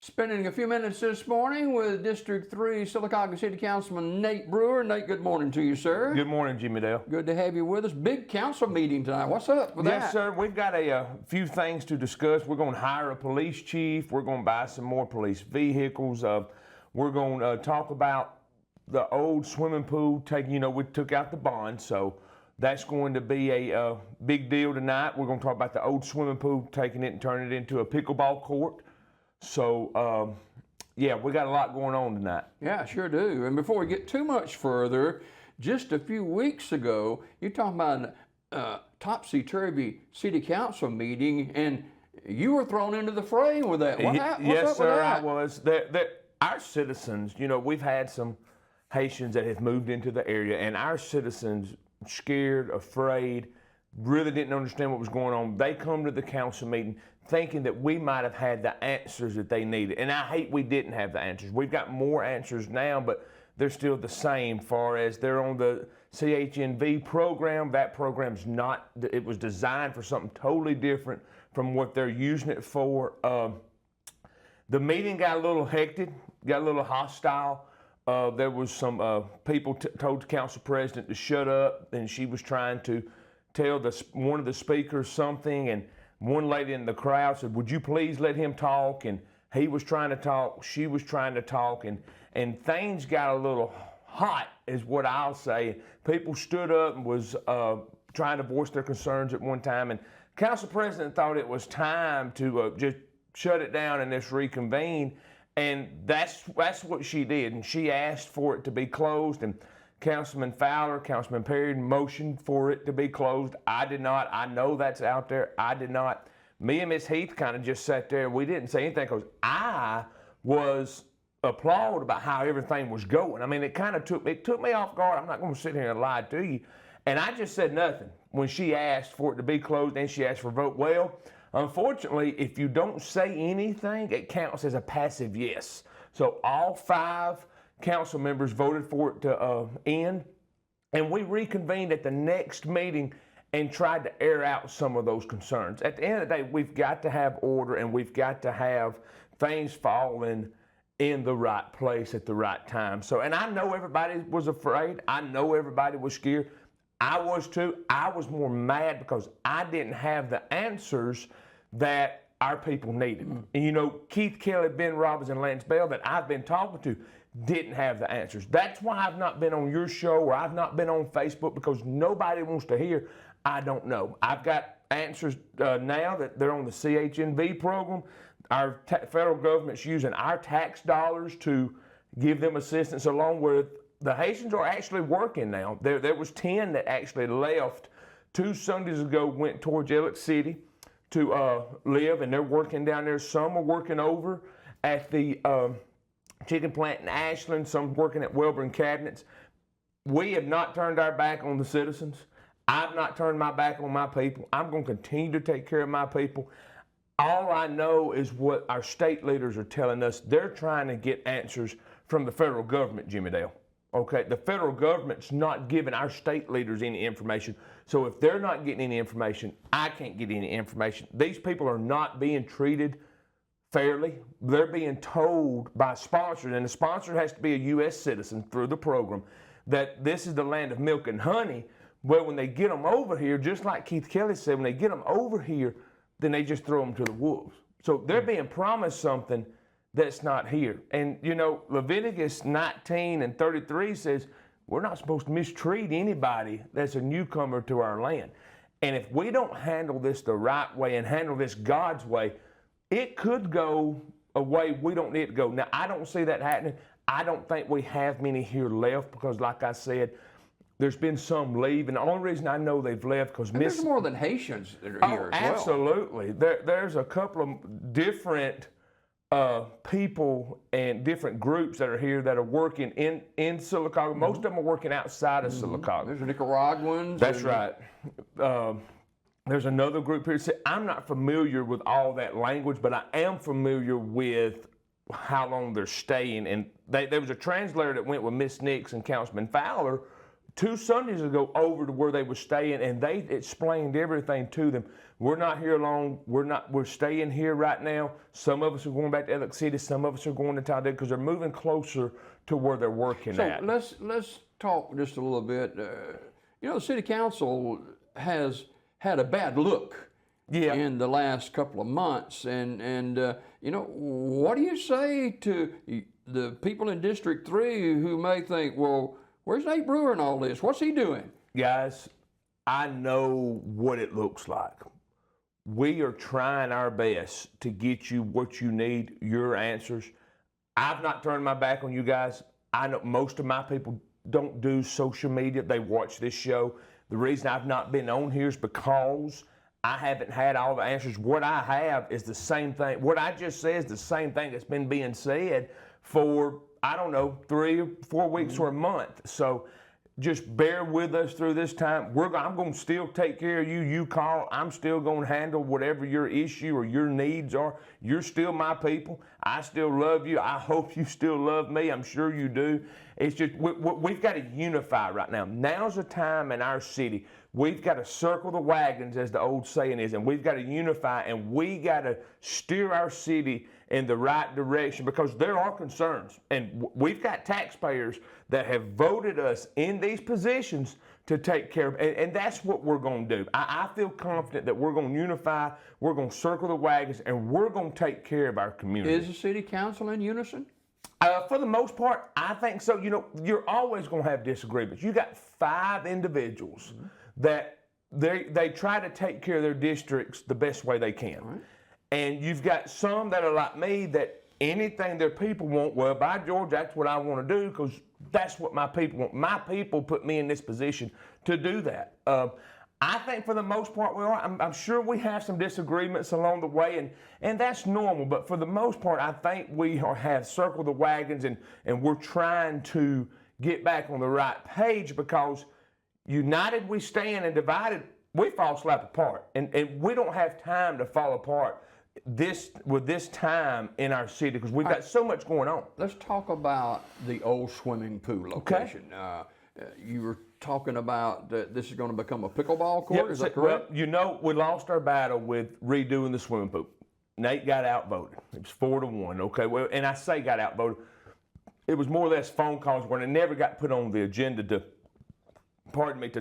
Spending a few minutes this morning with District 3 Sylacauga City Councilman Nate Brewer. Nate, good morning to you, sir. Good morning, Jimmy Dale. Good to have you with us. Big council meeting tonight. What's up with that? Yes, sir. We've got a few things to discuss. We're going to hire a police chief. We're going to buy some more police vehicles. We're going to talk about the old swimming pool. We took out the bond, so that's going to be a big deal tonight. We're going to talk about the old swimming pool, taking it and turning it into a pickleball court. So, yeah, we got a lot going on tonight. Yeah, sure do. And before we get too much further, just a few weeks ago, you talked about a topsy-turvy city council meeting, and you were thrown into the fray with that. What's up yes, sir, with that? I was. Our citizens, we've had some Haitians that have moved into the area, and our citizens scared, afraid, really didn't understand what was going on. They come to the council meeting thinking that we might have had the answers that they needed. And I hate we didn't have the answers. We've got more answers now, but they're still the same far as they're on the CHNV program. That program's not, it was designed for something totally different from what they're using it for. The meeting got a little hectic, got a little hostile. There was some people told the council president to shut up, and she was trying to tell one of the speakers something, and one lady in the crowd said, "Would you please let him talk?" And he was trying to talk, she was trying to talk, and things got a little hot, is what I'll say. People stood up and was trying to voice their concerns at one time, and council president thought it was time to just shut it down and just reconvene, and that's what she did, and she asked for it to be closed, and Councilman Fowler, Councilman Perry motioned for it to be closed. I did not. I know that's out there. I did not. Me and Miss Heath kind of just sat there. We didn't say anything because I was applauded about how everything was going. I mean, it took me off guard. I'm not going to sit here and lie to you. And I just said nothing when she asked for it to be closed and she asked for a vote. Well, unfortunately, if you don't say anything, it counts as a passive yes. So all 5 council members voted for it to end, and we reconvened at the next meeting and tried to air out some of those concerns. At the end of the day, we've got to have order, and we've got to have things falling in the right place at the right time. So, and I know everybody was afraid. I know everybody was scared. I was too. I was more mad because I didn't have the answers that our people needed. And Keith Kelly, Ben Robbins, and Lance Bell that I've been talking to didn't have the answers. That's why I've not been on your show or I've not been on Facebook, because nobody wants to hear, I don't know. I've got answers now that they're on the CHNV program. Our federal government's using our tax dollars to give them assistance, along with the Haitians are actually working now. There was 10 that actually left 2 Sundays ago, went towards Elliott City to live, and they're working down there. Some are working over at the chicken plant in Ashland, some working at Welborn Cabinets. We have not turned our back on the citizens. I've not turned my back on my people. I'm going to continue to take care of my people. All I know is what our state leaders are telling us. They're trying to get answers from the federal government, Jimmy Dale. Okay, the federal government's not giving our state leaders any information. So if they're not getting any information, I can't get any information. These people are not being treated fairly. They're being told by sponsors, and the sponsor has to be a U.S. citizen through the program, that this is the land of milk and honey. Well, when they get them over here, just like Keith Kelly said, when they get them over here, then they just throw them to the wolves. So they're being promised something that's not here. And Leviticus 19:33 says we're not supposed to mistreat anybody that's a newcomer to our land. And if we don't handle this the right way and handle this God's way, it could go a way we don't need it to go. Now, I don't see that happening. I don't think we have many here left because, like I said, there's been some leave. And the only reason I know they've left because there's more than Haitians that are here as well. Absolutely. There's a couple of different people and different groups that are here that are working in Sylacauga. Most of them are working outside of Sylacauga. There's Nicaraguans. That's right. There's another group here. See, I'm not familiar with all that language, but I am familiar with how long they're staying. And there was a translator that went with Miss Nix and Councilman Fowler 2 Sundays ago over to where they were staying, and they explained everything to them. We're not here long. We're staying here right now. Some of us are going back to Elliott City. Some of us are going to Talladega because they're moving closer to where they're working at. So let's talk just a little bit. The city council has had a bad look in the last couple of months, and what do you say to the people in District 3 who may think, well, where's Nate Brewer in all this? What's he doing? Guys, I know what it looks like. We are trying our best to get you what you need, your answers. I've not turned my back on you guys. I know most of my people don't do social media. They watch this show. The reason I've not been on here is because I haven't had all the answers. What I have is the same thing. What I just said is the same thing that's been being said for, 3 or 4 weeks or a month. So just bear with us through this time. I'm going to still take care of you. You call. I'm still going to handle whatever your issue or your needs are. You're still my people. I still love you. I hope you still love me. I'm sure you do. It's just we've got to unify right now. Now's the time in our city. We've got to circle the wagons, as the old saying is, and we've got to unify, and we got to steer our city in the right direction because there are concerns. And we've got taxpayers that have voted us in these positions to take care of, and that's what we're going to do. I feel confident that we're going to unify, we're going to circle the wagons, and we're going to take care of our community. Is the city council in unison? For the most part, I think so. You're always going to have disagreements. You got 5 individuals that they try to take care of their districts the best way they can. Right. And you've got some that are like me that anything their people want, well, by George, that's what I want to do because that's what my people want. My people put me in this position to do that. I think for the most part we are. I'm sure we have some disagreements along the way, and that's normal. But for the most part, I think we have circled the wagons, and we're trying to get back on the right page because united we stand and divided we fall slap apart. And we don't have time to fall apart with this time in our city because we've got so much going on. Let's talk about the old swimming pool location. Okay. You were talking about that this is going to become a pickleball court, yep, is that correct? Well, we lost our battle with redoing the swimming pool. Nate got outvoted. It was 4-1, okay? Well, and I say got outvoted. It was more or less phone calls where it never got put on the agenda to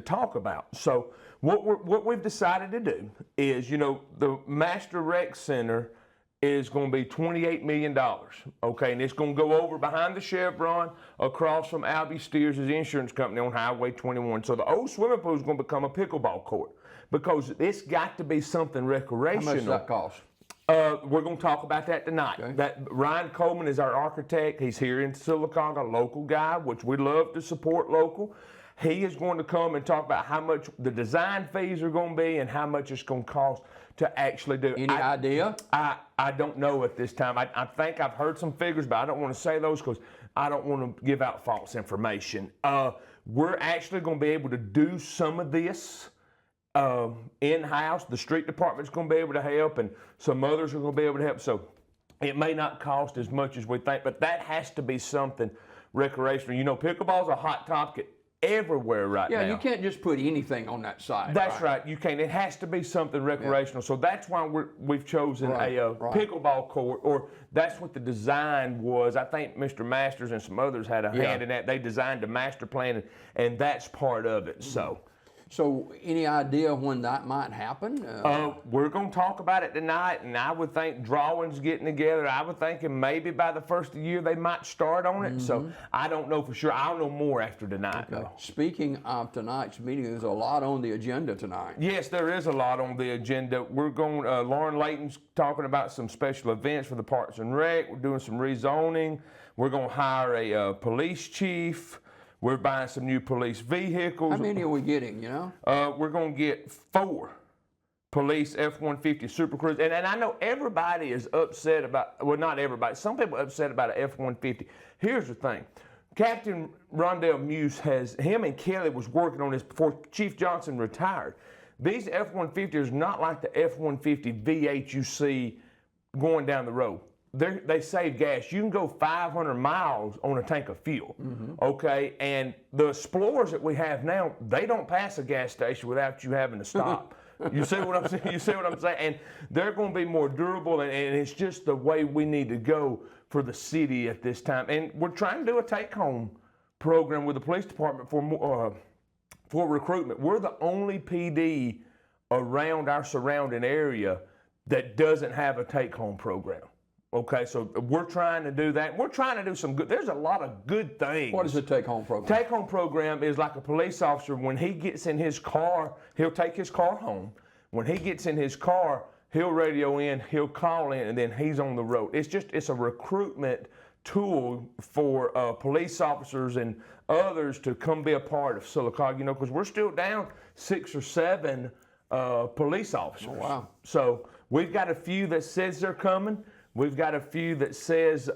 talk about. So what we've decided to do is, the Master Rec Center is going to be $28 million, okay? And it's going to go over behind the Chevron across from Albie Steers' insurance company on Highway 21. So the old swimming pool is going to become a pickleball court because it's got to be something recreational. How much does that cost? We're going to talk about that tonight. Okay. Ryan Coleman is our architect. He's here in Sylacauga, a local guy, which we love to support local. He is going to come and talk about how much the design fees are going to be and how much it's going to cost to actually do. Any idea? I don't know at this time. I think I've heard some figures, but I don't want to say those because I don't want to give out false information. We're actually going to be able to do some of this in-house. The street department's going to be able to help, and some others are going to be able to help. So it may not cost as much as we think, but that has to be something recreational. Pickleball's a hot topic everywhere right now. Yeah, you can't just put anything on that side. That's right. You can't. It has to be something recreational. Yeah. So that's why we've chosen a pickleball court, or that's what the design was. I think Mr. Masters and some others had a hand in that. They designed a master plan, and that's part of it. So any idea when that might happen? We're going to talk about it tonight, and I would think drawings getting together. I would think maybe by the first of the year they might start on it. Mm-hmm. So I don't know for sure. I'll know more after tonight. Okay. Speaking of tonight's meeting, there's a lot on the agenda tonight. Yes, there is a lot on the agenda. We're going. Lauren Layton's talking about some special events for the Parks and Rec. We're doing some rezoning. We're going to hire a police chief. We're buying some new police vehicles. How many are we getting, We're going to get 4 police F-150 Super Cruise. And I know everybody is upset about, well, not everybody. Some people are upset about an F-150. Here's the thing. Captain Rondell Muse him and Kelly was working on this before Chief Johnson retired. These F-150s are not like the F-150 V8 you see going down the road. they save gas. You can go 500 miles on a tank of fuel, okay? And the Explorers that we have now, they don't pass a gas station without you having to stop. You see what I'm saying? You see what I'm saying? And they're going to be more durable, and it's just the way we need to go for the city at this time. And we're trying to do a take-home program with the police department for recruitment. We're the only PD around our surrounding area that doesn't have a take-home program. Okay, so we're trying to do that. We're trying to do some good. There's a lot of good things. What is a take-home program? Take-home program is like a police officer. When he gets in his car, he'll take his car home. When he gets in his car, he'll radio in, he'll call in, and then he's on the road. It's a recruitment tool for police officers and others to come be a part of Sylacauga, because we're still down 6 or 7 police officers. Oh, wow. So we've got a few that says they're coming. We've got a few that says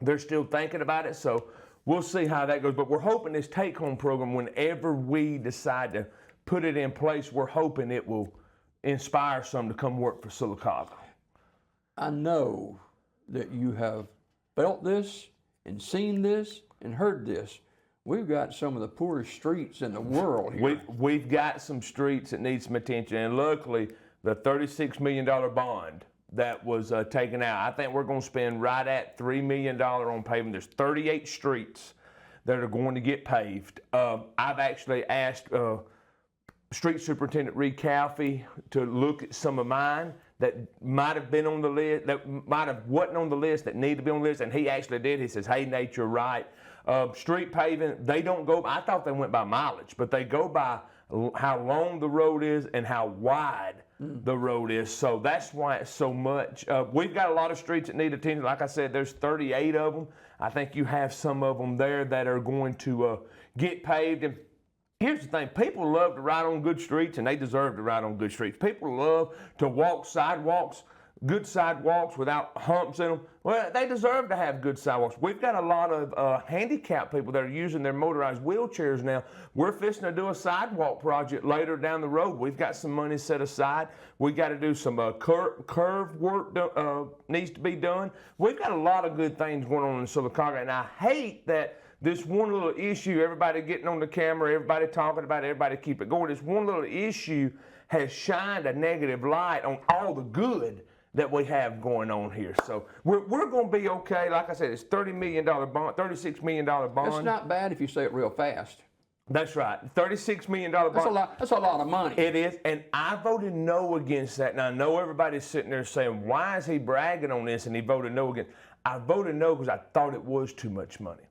they're still thinking about it. So we'll see how that goes. But we're hoping this take-home program, whenever we decide to put it in place, we're hoping it will inspire some to come work for Sylacauga. I know that you have felt this and seen this and heard this. We've got some of the poorest streets in the world here. We've got some streets that need some attention, and luckily the $36 million bond that was taken out, I think we're going to spend right at $3 million on paving. There's 38 streets that are going to get paved. I've actually asked Street Superintendent Reed Calfee to look at some of mine that might have been on the list, that might have wasn't on the list, that need to be on the list, and he actually did. He says, hey, Nate, you're right. Street paving, they don't go, I thought they went by mileage, but they go by how long the road is and how wide the road is. So that's why it's so much. We've got a lot of streets that need attention. Like I said, there's 38 of them. I think you have some of them there that are going to get paved. And here's the thing, people love to ride on good streets, and they deserve to ride on good streets. People love to walk sidewalks, good sidewalks without humps in them. Well, they deserve to have good sidewalks. We've got a lot of handicapped people that are using their motorized wheelchairs now. We're fixing to do a sidewalk project later down the road. We've got some money set aside. We've got to do some curve work needs to be done. We've got a lot of good things going on in Sylacauga, and I hate that this one little issue, everybody getting on the camera, everybody talking about it, everybody keep it going. This one little issue has shined a negative light on all the good that we have going on here. So we're going to be okay. Like I said, it's $30 million bond, $36 million bond. That's not bad if you say it real fast. That's right. $36 million bond. That's a lot of money. It is, and I voted no against that. Now, I know everybody's sitting there saying, why is he bragging on this? And he voted no against. I voted no because I thought it was too much money.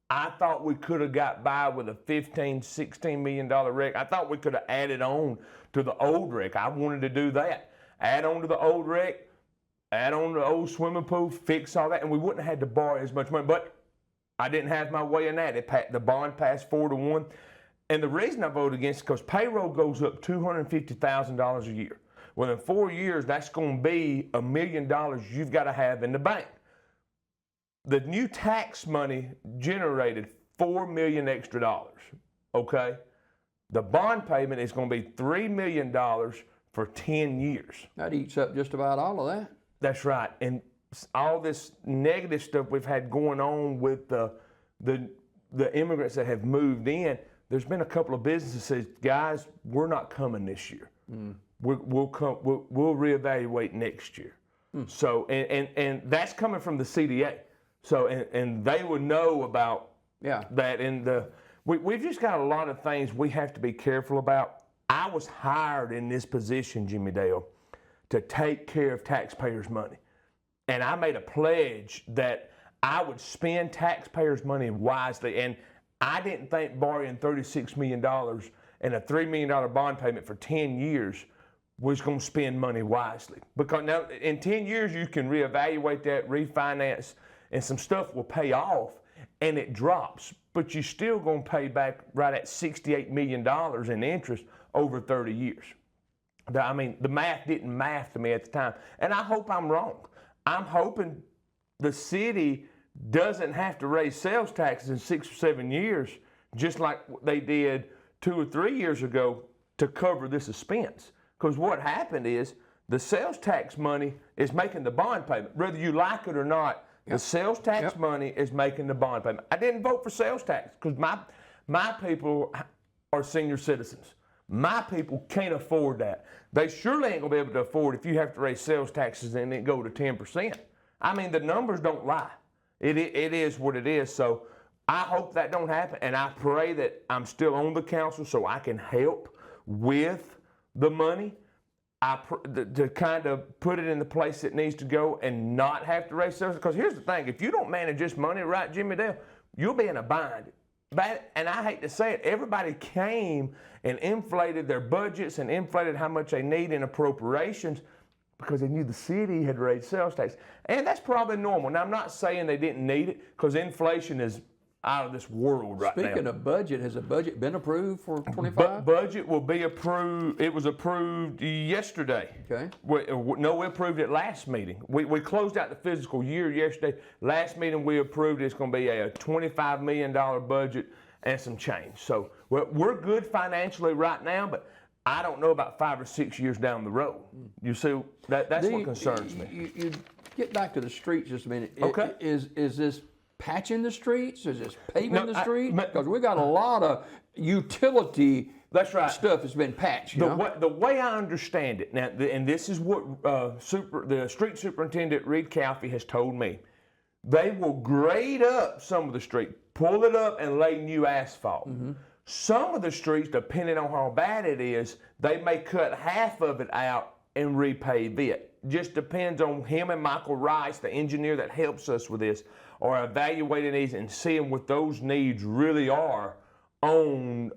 I thought we could have got by with a $15, $16 million wreck. I thought we could have added on to the old wreck. I wanted to do that. Add on to the old wreck, add on the old swimming pool, fix all that, and we wouldn't have had to borrow as much money. But I didn't have my way in that. The bond passed 4-1. And the reason I voted against it is because payroll goes up $250,000 a year. Well, in 4 years, that's going to be $1 million you've got to have in the bank. The new tax money generated $4 million extra dollars, okay? The bond payment is going to be $3 million for 10 years. That eats up just about all of that. That's right. And all this negative stuff we've had going on with the immigrants that have moved in, there's been a couple of businesses that say, guys, we're not coming this year. We'll reevaluate next year. So, and that's coming from the CDA. So, and they would know about that. And we've just got a lot of things we have to be careful about. I was hired in this position, Jimmy Dale, to take care of taxpayers' money. And I made a pledge that I would spend taxpayers' money wisely. And I didn't think borrowing $36 million and a $3 million bond payment for 10 years was going to spend money wisely. Because now in 10 years, you can reevaluate that, refinance, and some stuff will pay off and it drops. But you're still going to pay back right at $68 million in interest over 30 years. I mean, the math didn't math to me at the time. And I hope I'm wrong. I'm hoping the city doesn't have to raise sales taxes in 6 or 7 years, just like they did 2 or 3 years ago to cover this expense. Because what happened is The sales tax money is making the bond payment. Whether you like it or not, the sales tax money is making the bond payment. I didn't vote for sales tax because my people are senior citizens. My people can't afford that. They surely ain't gonna be able to afford if you have to raise sales taxes and it go to 10%. I mean, the numbers don't lie. It is what it is. So I hope that don't happen, and I pray that I'm still on the council so I can help with the money. To kind of put it in the place it needs to go and not have to raise sales. Because here's the thing, if you don't manage this money right, Jimmy Dale, you'll be in a bind. And I hate to say it, everybody came and inflated their budgets and inflated how much they need in appropriations because they knew the city had raised sales tax. And that's probably normal. Now, I'm not saying they didn't need it because inflation is out of this world right now. Speaking of budget, has a budget been approved for 25? Budget will be approved. It was approved yesterday. Okay. We approved it last meeting. We closed out the fiscal year yesterday. Last meeting we approved it's going to be a $25 million budget and some change. So we're good financially right now, but I don't know about 5 or 6 years down the road. You see, that's what concerns me. You get back to the streets just a minute. Okay. Is this patching the streets? Is this paving the streets? Because we got a lot of utility stuff that's been patched. The way I understand it now, and this is what the street superintendent Reed Calfee has told me, they will grade up some of the street, pull it up, and lay new asphalt. Mm-hmm. Some of the streets, depending on how bad it is, they may cut half of it out and repave it. Just depends on him and Michael Rice, the engineer that helps us with this, are evaluating these and seeing what those needs really are on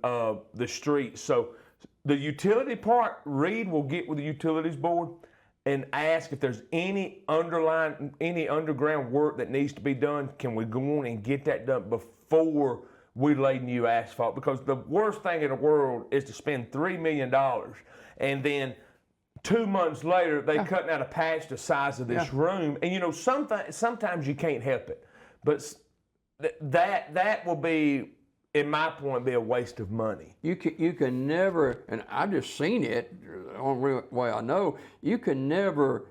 the street. So the utility part, Reed will get with the utilities board and ask if there's any underground work that needs to be done. Can we go on and get that done before we lay new asphalt? Because the worst thing in the world is to spend $3 million and then 2 months later they cutting out a patch the size of this room. And sometimes you can't help it. But that will be, in my point, be a waste of money. You can never, and I've just seen it, the only way I know, you can never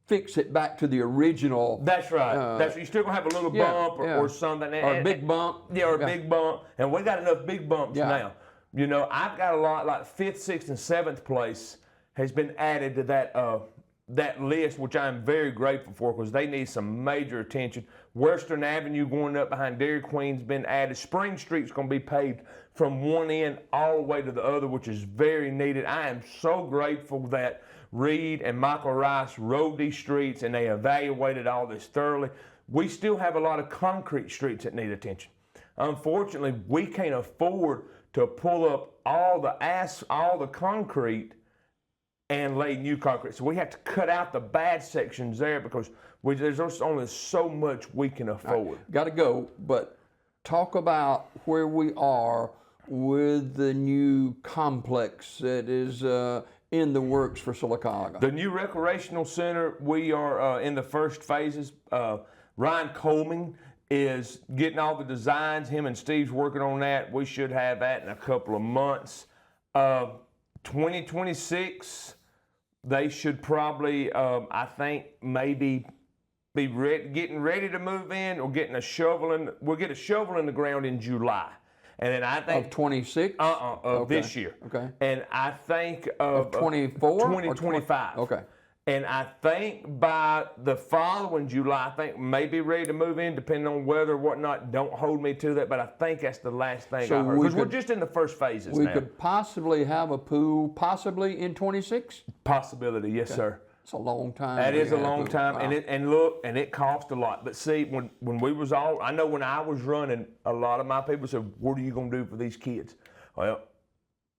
fix it back to the original. That's right. You're still going to have a little bump or something. Or a big bump. Yeah, or a big bump. And we got enough big bumps now. I've got a lot, like 5th, 6th, and 7th place has been added to that list, which I'm very grateful for because they need some major attention. Western Avenue going up behind Dairy Queen's been added. Spring Street's going to be paved from one end all the way to the other, which is very needed. I am so grateful that Reed and Michael Rice rode these streets and they evaluated all this thoroughly. We still have a lot of concrete streets that need attention. Unfortunately, we can't afford to pull up all the concrete and lay new concrete. So we have to cut out the bad sections there because there's only so much we can afford. Got to go, but talk about where we are with the new complex that is in the works for Sylacauga. The new recreational center, we are in the first phases. Ryan Coleman is getting all the designs. Him and Steve's working on that. We should have that in a couple of months. 2026, they should probably, I think, maybe be getting ready to move in or getting a shovel in. We'll get a shovel in the ground in July. And then I think of 26? Of this year. Okay. And I think of 24? 2025. Okay. And I think by the following July, I think maybe ready to move in, depending on weather or whatnot. Don't hold me to that, but I think that's the last thing I heard. Because we're just in the first phases now. We could possibly have a pool, possibly in 26? Possibility, yes, sir. It's a long time. That is a long time, wow. and it cost a lot. But see, when we was I know when I was running, a lot of my people said, "What are you going to do for these kids?" Well,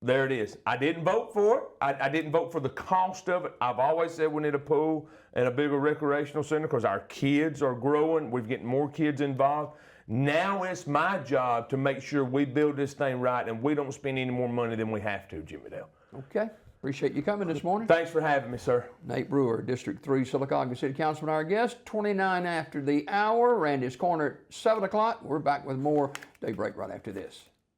there it is. I didn't vote for it. I didn't vote for the cost of it. I've always said we need a pool and a bigger recreational center because our kids are growing. We're getting more kids involved. Now it's my job to make sure we build this thing right and we don't spend any more money than we have to, Jimmy Dale. Okay. Appreciate you coming this morning. Thanks for having me, sir. Nate Brewer, District 3, Sylacauga City Councilman, our guest. 29 after the hour. Randy's Corner at 7 o'clock. We're back with more Daybreak right after this.